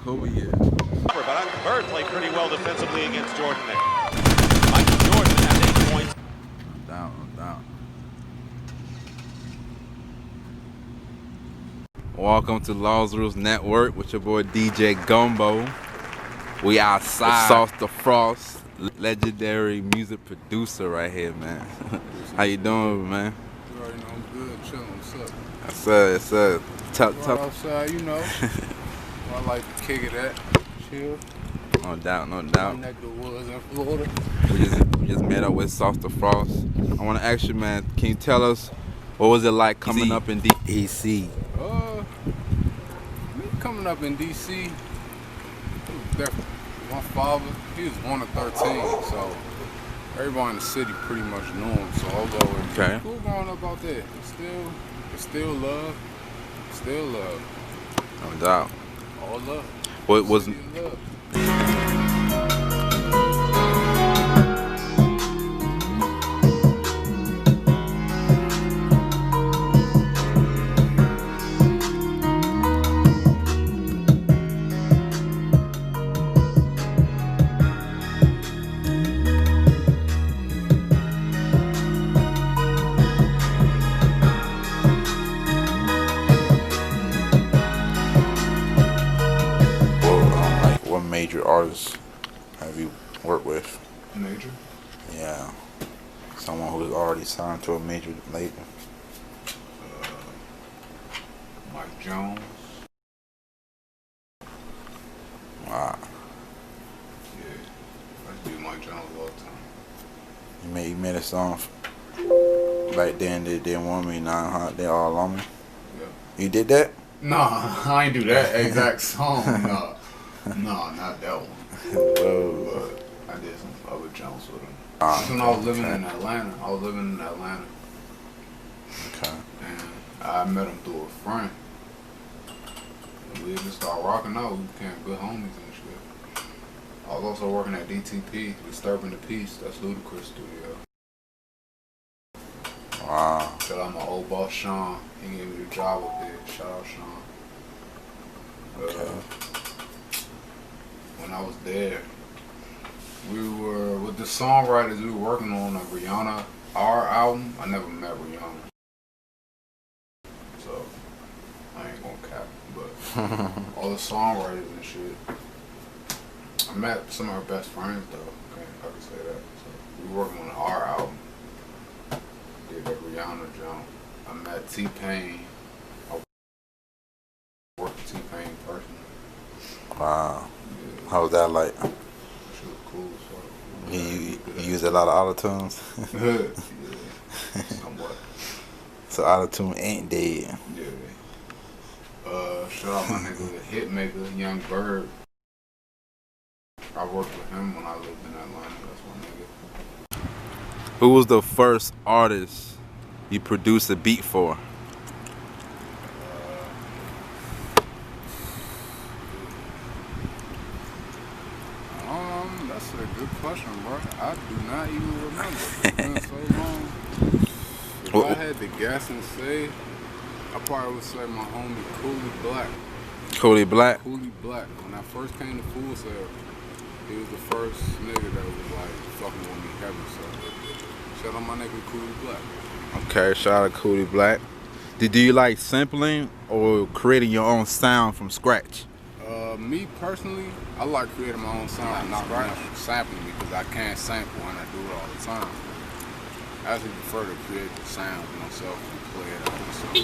Kobe, yeah. But Bird played pretty well defensively against Jordan there. Michael Jordan has 8 points. No doubt. Welcome to Laws Rules Network with your boy DJ Gombo. We outside. Sauce the Frost, legendary music producer right here, man. How you doing, man? You already know I'm good, chilling. What's up? It's a tough. Outside, you know. I like to kick it at, chill. No doubt. My neck of the woods in Florida. We just met up with Sauce the Frost. I want to ask you, man, can you tell us what was it like coming up in DC? Me coming up in DC, it was different. My father, he was 1 of 13, so everybody in the city pretty much knew him. So although it was cool growing up out there, it's still love. Still love. No doubt. All love. What was love. major artists have you worked with? Major? Yeah. Someone who's already signed to a major label. Mike Jones. Wow. Yeah. I do Mike Jones all the time. You made a song back then, They Didn't Want Me, Now They All On Me? Yeah. You did that? Nah, I ain't do that exact song, no. No, not that one. Whoa. But I did some other Jones with him. When I was living in Atlanta. Okay. And I met him through a friend. And we just started rocking out. We became good homies and shit. I was also working at DTP, Disturbing the Peace. That's Ludacris' studio. Wow. Shout out my old boss, Sean. He gave me the job up there. Shout out, Sean. Okay. When I was there, we were with the songwriters. We were working on a Rihanna album. I never met Rihanna, so I ain't gonna cap. But all the songwriters and shit, I met some of our best friends though. Okay, I can say that. So we were working on our album. Did that Rihanna jump. I met T-Pain. I worked with T-Pain personally. Wow. How was that like? She was cool as fuck. You use a lot of auto-tunes? Yeah, somewhat. So auto-tune ain't dead. Yeah. Shout out my nigga, the hit maker, Young Bird. I worked with him when I lived in Atlanta. That's my nigga. Who was the first artist you produced a beat for? That's a good question, bro. I do not even remember. It's been so long. If I had to guess and say, I probably would say my homie Cooley Black. Cooley Black? Cooley Black. When I first came to Full Sail, he was the first nigga that was like fucking with me heavy. So shout out my nigga Cooley Black. Okay, shout out Cooley Black. Do you like sampling or creating your own sound from scratch? Me personally, I like creating my own sound, not sampling because I can't sample and I do it all the time. I actually prefer to create the sounds myself and play it out myself.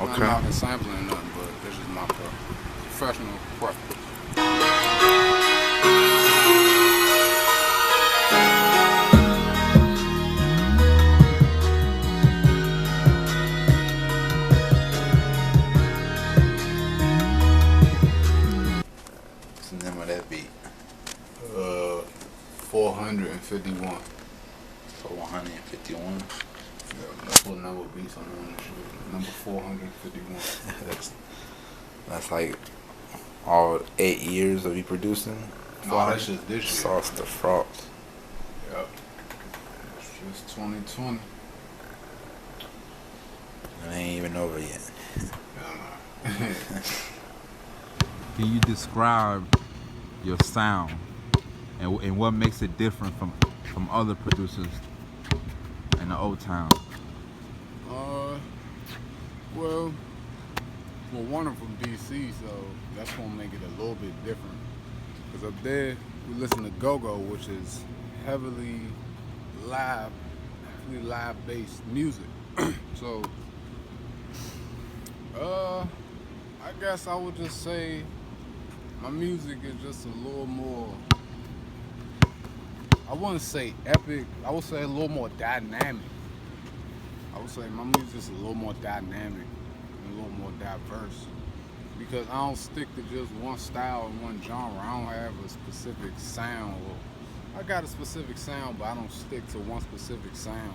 Okay. I'm not sampling or nothing, but this is my professional preference. What's the name of that beat? 451. 451. Yeah, that's what number beats on this shit. Number 451. That's like all 8 years of you producing? No, that's just this year. Sauce the Frost. Yep. It's just 2020. It ain't even over yet. Yeah, Can you describe your sound and what makes it different from other producers in the old town? Well, one, I'm from DC, so that's gonna make it a little bit different. Cause up there we listen to go-go, which is heavily live-based music. So, I guess I would just say my music is just a little more. I wouldn't say epic. I would say a little more dynamic. I would say my music is a little more dynamic and a little more diverse because I don't stick to just one style and one genre. I don't have a specific sound. I got a specific sound, but I don't stick to one specific sound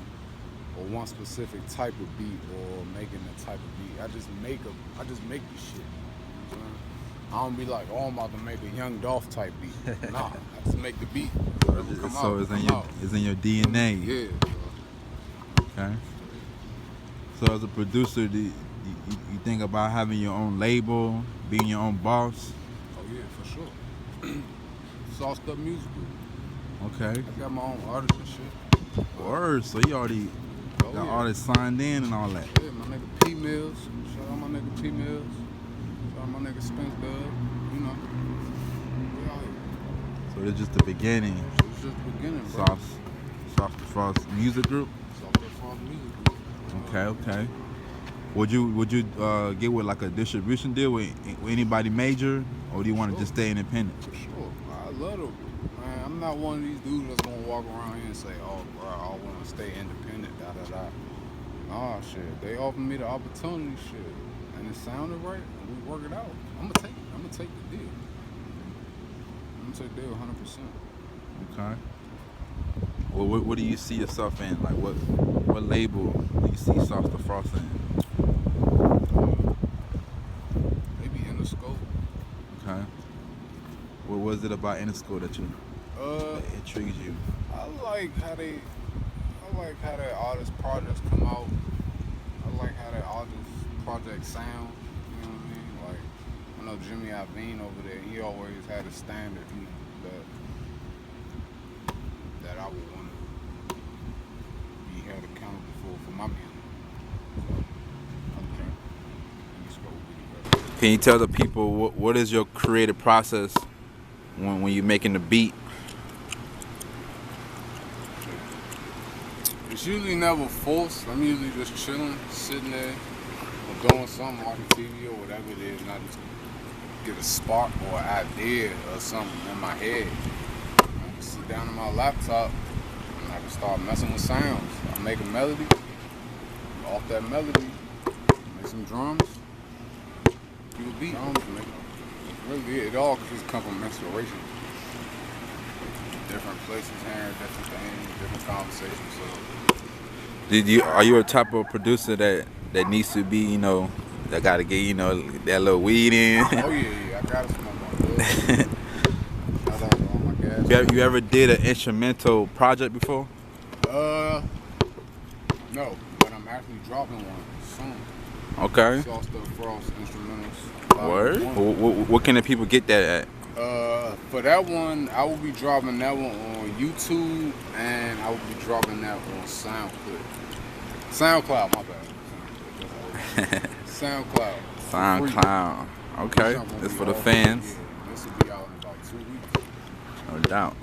or one specific type of beat or making a type of beat. I just make the shit. You know what I'm saying? I don't be like, oh, I'm about to make a Young Dolph type beat. Nah, I just make the beat. So it's in your DNA. Yeah. Okay. So as a producer, do you think about having your own label, being your own boss? Oh yeah, for sure. Sauced Up Music Group. Okay. I got my own artists and shit. Word. So you already got artists signed in and all that. Yeah, my nigga P Mills. Shout out my nigga P Mills. Shout out my nigga Spence Dub. You know. We out here. So it's just the beginning. It's just the beginning, bro. Sauce the Frost Music Group. Sauced Up Frost Music Group. Okay. Would you get with like a distribution deal with anybody major, or do you want to just stay independent? For sure. I love it. Man, I'm not one of these dudes that's gonna walk around here and say, oh, bro, I want to stay independent, da. Nah, shit. They offered me the opportunity, shit, and it sounded right, and we work it out. I'm gonna take the deal. I'm gonna take the deal 100%. Okay. Well, what do you see yourself in? Like, what label do you see Sauce the Frost in? Maybe Interscope. Okay. What was it about Interscope that intrigues you? I like how their artist projects come out. I like how their artist projects sound. You know what I mean? Like, I know Jimmy Iovine over there. He always had a standard that I would want to be held accountable for my music. So, Can you tell the people what is your creative process when you're making the beat? It's usually never forced. I'm usually just chilling, sitting there, or doing something, watching TV or whatever it is, and I just get a spark or an idea or something in my head. I just sit down on my laptop and I can start messing with sounds. I make a melody. Off that melody, make some drums. Do a beat. Really, it all just comes from inspiration. Different places, hearing different things, different conversations. So. Are you a type of producer that needs to be, that got to get, that little weed in? Oh yeah, I gotta smoke my good. On my gas. You ever did an instrumental project before? No, but I'm actually dropping one soon. Okay. Sauced Up Frost instrumentals. Word? What can the people get that at? For that one, I will be dropping that one on YouTube, and I will be dropping that on SoundCloud, my bad. SoundCloud. Okay. It's for the fans. Yeah, this will be out in about 2 weeks. No doubt.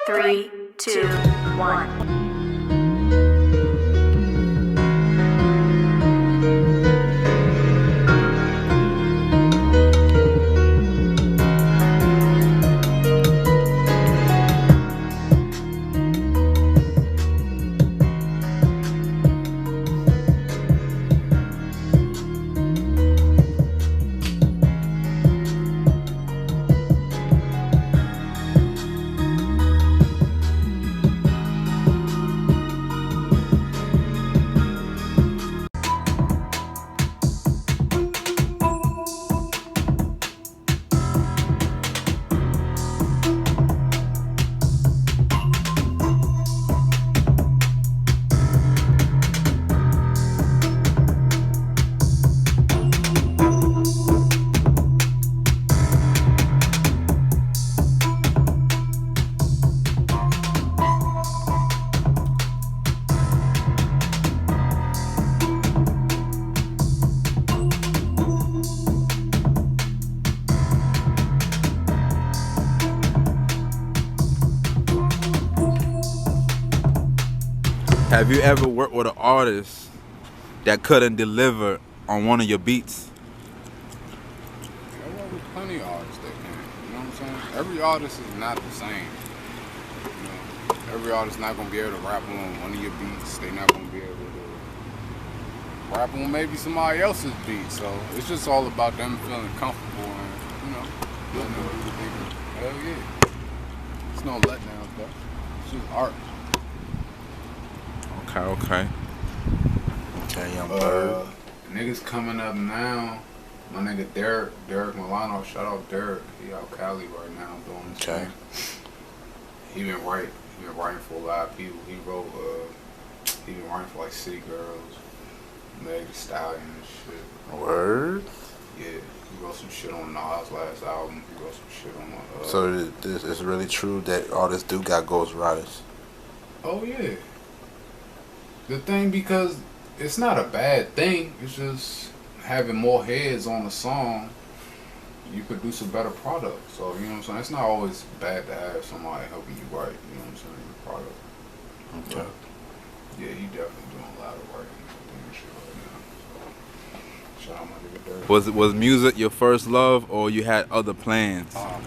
Three, 2, 1. Have you ever worked with an artist that couldn't deliver on one of your beats? I work with plenty of artists that can. You know what I'm saying? Every artist is not the same. You know, every artist not gonna be able to rap on one of your beats. They not gonna be able to rap on maybe somebody else's beat. So it's just all about them feeling comfortable and, you know, letting them do what they do. Hell yeah. It's no letdown stuff. It's just art. Okay, young bird. Niggas coming up now. My nigga Derek Milano, shout out Derek. He out Cali right now doing this thing. He been writing for a lot of people. He been writing for like City Girls, Meg Thee Stallion and shit. Word? Yeah, he wrote some shit on Nas' last album. He wrote some shit on So this is really true that artists do got ghostwriters? Oh yeah. The thing, because it's not a bad thing, it's just having more heads on a song, you produce a better product. So, you know what I'm saying? It's not always bad to have somebody helping you write, you know what I'm saying, your product. Okay. But, yeah, he definitely doing a lot of writing and shit right now. So, shout out my nigga Dirk. Was music your first love, or you had other plans? I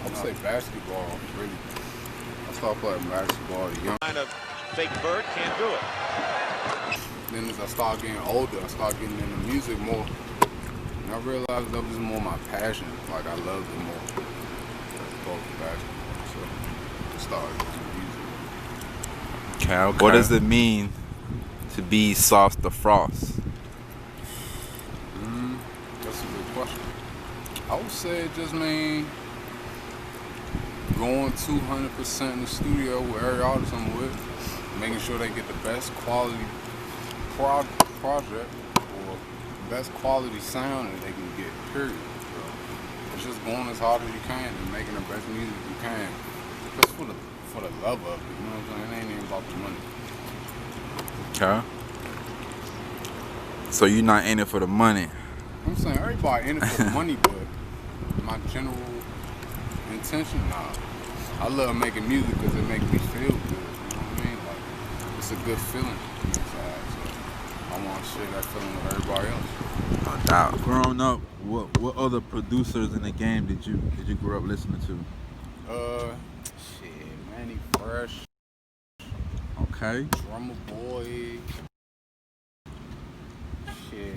would say basketball, really. I started playing basketball young. Kind of fake bird, can't do it. Then as I started getting older, I started getting into music more. And I realized that was more my passion. Like, I loved it more. As opposed to basketball. So I started doing music. Okay. What does it mean to be Sauce the Frost? That's a good question. I would say it just means going 200% in the studio with every artist I'm with, making sure they get the best quality project or best quality sound that they can get, period. So it's just going as hard as you can and making the best music you can. Just for the love of it, you know what I'm saying? It ain't even about the money. Okay. So you're not in it for the money? I'm saying everybody in it for the money, but my general intention, nah. I love making music because it makes me feel good, you know what I mean? Like, it's a good feeling inside, so I want to share that feeling with everybody else. No doubt. Growing up, what other producers in the game did you grow up listening to? Shit, Manny Fresh, Okay. Drummer Boy, shit,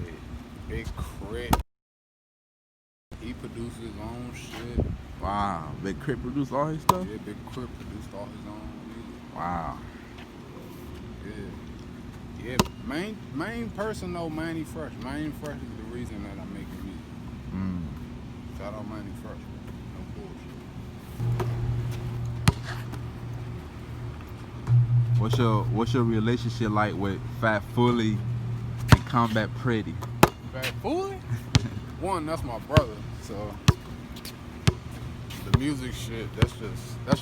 Big Crit. He produces his own shit. Wow. Big Crit produced all his stuff? Yeah, Big Crit produced all his own music. Wow. Yeah, main person though, Manny Fresh. Manny Fresh is the reason that I'm making music. Shout out Manny Fresh, no bullshit. What's your relationship like with Fat Foolie and Combat Pretty? Fat Foolie? One, that's my brother, so the music shit, that's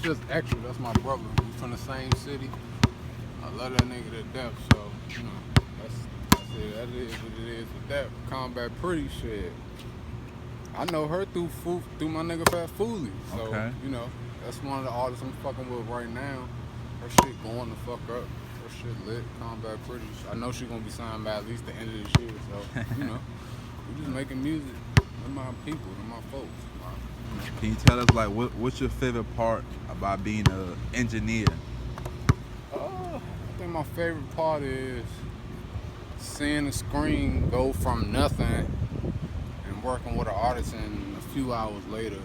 just extra. That's my brother. We from the same city. I love that nigga to death, so you know, that's it. That is what it is with that. Combat Pretty shit. I know her through my nigga Fat Foolie. So you know, that's one of the artists I'm fucking with right now. Her shit going the fuck up. Her shit lit. Combat Pretty. I know she gonna be signed by at least the end of this year. So you know, we just making music. They're my people. They're my folks. Can you tell us like what's your favorite part about being an engineer? I think my favorite part is seeing the screen go from nothing and working with an artist, and a few hours later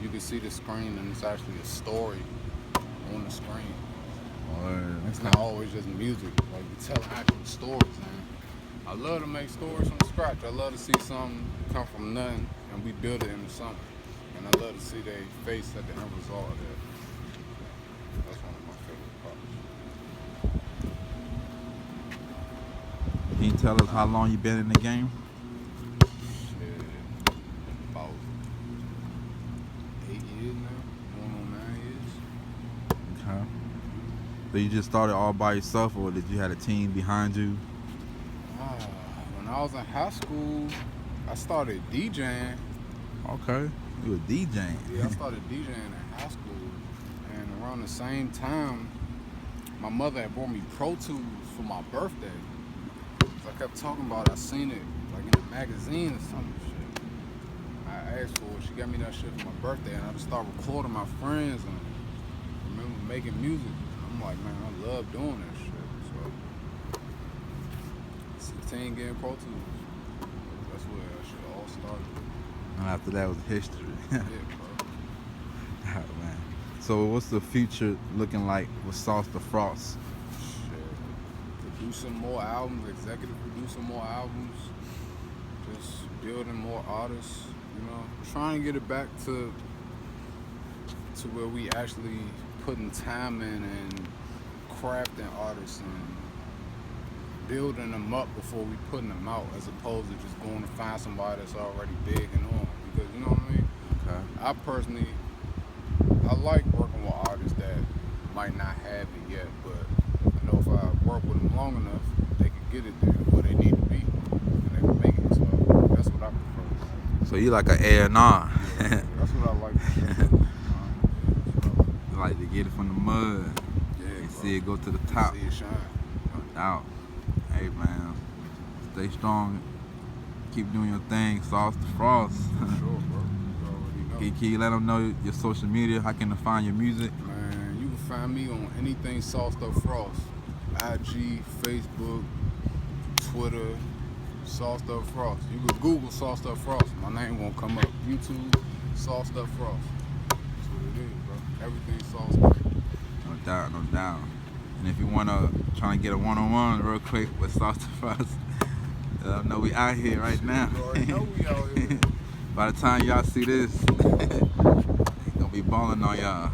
you can see the screen and it's actually a story on the screen. It's not always just music. Like, you tell actual stories, man. I love to make stories from scratch. I love to see something come from nothing and we build it into something. And I love to see their face at the end result of that. That's one of my favorite parts. Can you tell us how long you been in the game? Shit, about 8 years now, going on 9 years. Okay. So you just started all by yourself, or did you have a team behind you? When I was in high school, I started DJing. Okay. You were DJing. Yeah, I started DJing in high school, and around the same time, my my mother had bought me Pro Tools for my birthday. So I kept talking about it. I seen it like in a magazine or some shit. I asked for it. She got me that shit for my birthday, and I just started recording my friends and remember making music. I'm like, man, I love doing that shit. So 16 getting Pro Tools. That's where that shit all started. And after that was history. Yeah, bro. Oh, man. So what's the future looking like with Sauce the Frost? Shit. Producing more albums, executive producing more albums, just building more artists, you know. Trying to get it back to where we actually putting time in and crafting artists and building them up before we putting them out, as opposed to just going to find somebody that's already big and on. Because you know what I mean? Okay. I personally, I like working with artists that might not have it yet, but I know if I work with them long enough, they can get it there where they need to be, and they can make it. So that's what I prefer. So you like an A&R. Yeah, that's what I like. You like to get it from the mud. Yeah, You bro. see it go to the top. See it shine. No doubt. Hey man, stay strong. Keep doing your thing, Sauce the Frost. For sure, bro. You already know. Can you let them know your social media? How can they find your music? Man, you can find me on anything Sauced Up Frost. IG, Facebook, Twitter, Sauced Up Frost. You can Google Sauced Up Frost. My name won't come up. YouTube, Sauced Up Frost. That's what it is, bro. Everything sauced up. No doubt, no doubt. And if you wanna try to get a one-on-one real quick with Sauce the Frost, know we out here right now. You already know we out here. By the time y'all see this, they gonna be balling on y'all.